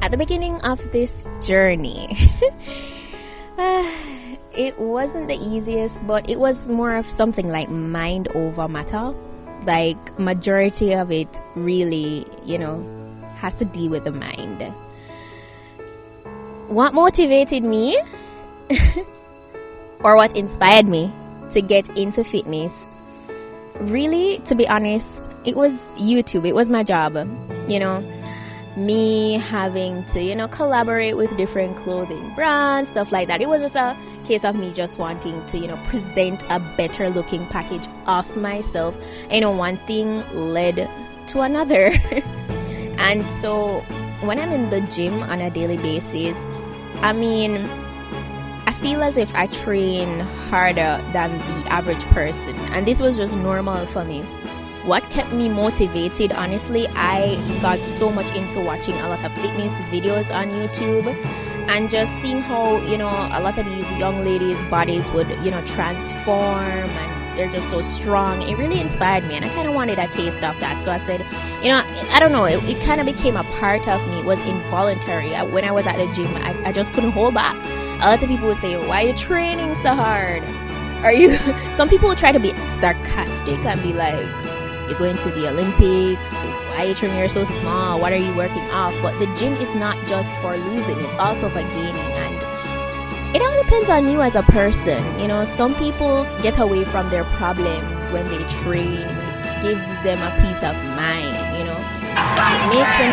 At the beginning of this journey, it wasn't the easiest, but it was more of something like mind over matter. Like, majority of it really, has to deal with the mind. What motivated me or what inspired me to get into fitness, really, to be honest, it was YouTube. It was my job, me having to, collaborate with different clothing brands, stuff like that. It was just a case of me just wanting to, present a better looking package of myself. One thing led to another. And so when I'm in the gym on a daily basis, I feel as if I train harder than the average person. And this was just normal for me. What kept me motivated, honestly, I got so much into watching a lot of fitness videos on YouTube and just seeing how, a lot of these young ladies' bodies would, transform, and they're just so strong. It really inspired me, and I kind of wanted a taste of that. So I said, I don't know, it kind of became a part of me. It was involuntary. When I was at the gym, I just couldn't hold back. A lot of people would say, why are you training so hard? Some people would try to be sarcastic and be like, you're going to the Olympics, why are you training, you're so small, what are you working off? But the gym is not just for losing, it's also for gaining, and it all depends on you as a person. Some people get away from their problems when they train. It gives them a peace of mind, it makes them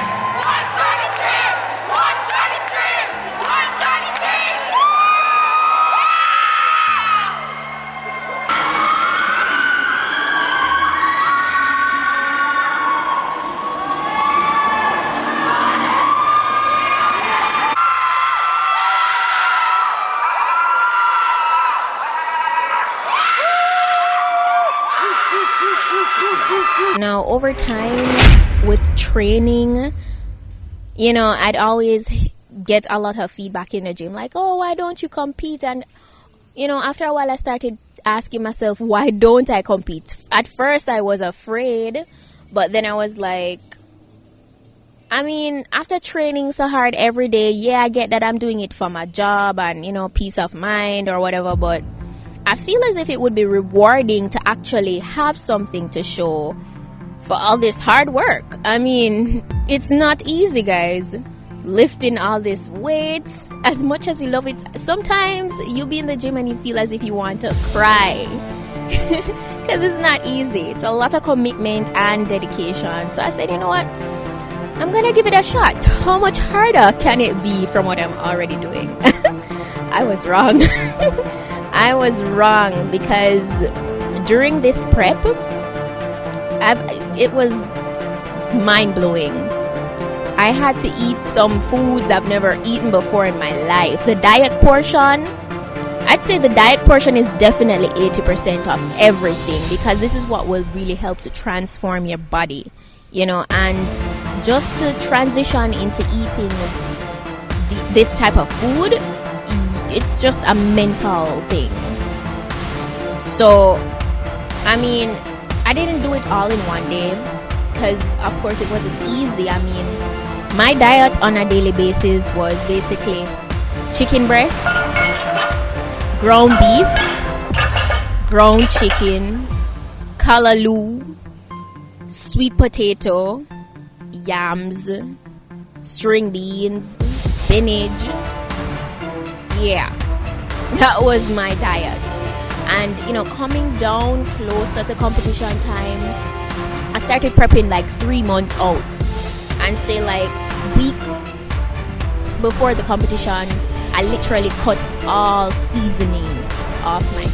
now. Over time with training, I'd always get a lot of feedback in the gym, like, oh, why don't you compete? And after a while I started asking myself, why don't I compete? At first I was afraid, but then I was like, after training so hard every day, yeah, I get that I'm doing it for my job and peace of mind or whatever, but I feel as if it would be rewarding to actually have something to show for all this hard work. It's not easy, guys. Lifting all this weights, as much as you love it, sometimes you be in the gym and you feel as if you want to cry. Because it's not easy. It's a lot of commitment and dedication. So I said, you know what? I'm going to give it a shot. How much harder can it be from what I'm already doing? I was wrong. I was wrong, because during this prep, it was mind-blowing. I had to eat some foods I've never eaten before in my life. The diet portion, I'd say the diet portion is definitely 80% of everything, because this is what will really help to transform your body, and just to transition into eating this type of food, it's just a mental thing. So, I didn't do it all in one day, because of course it wasn't easy. My diet on a daily basis was basically chicken breast, ground beef, ground chicken, callaloo, sweet potato, yams, string beans, spinach. Yeah, that was my diet. And coming down closer to competition time, I started prepping like 3 months out, and say like weeks before the competition, I literally cut all seasoning off my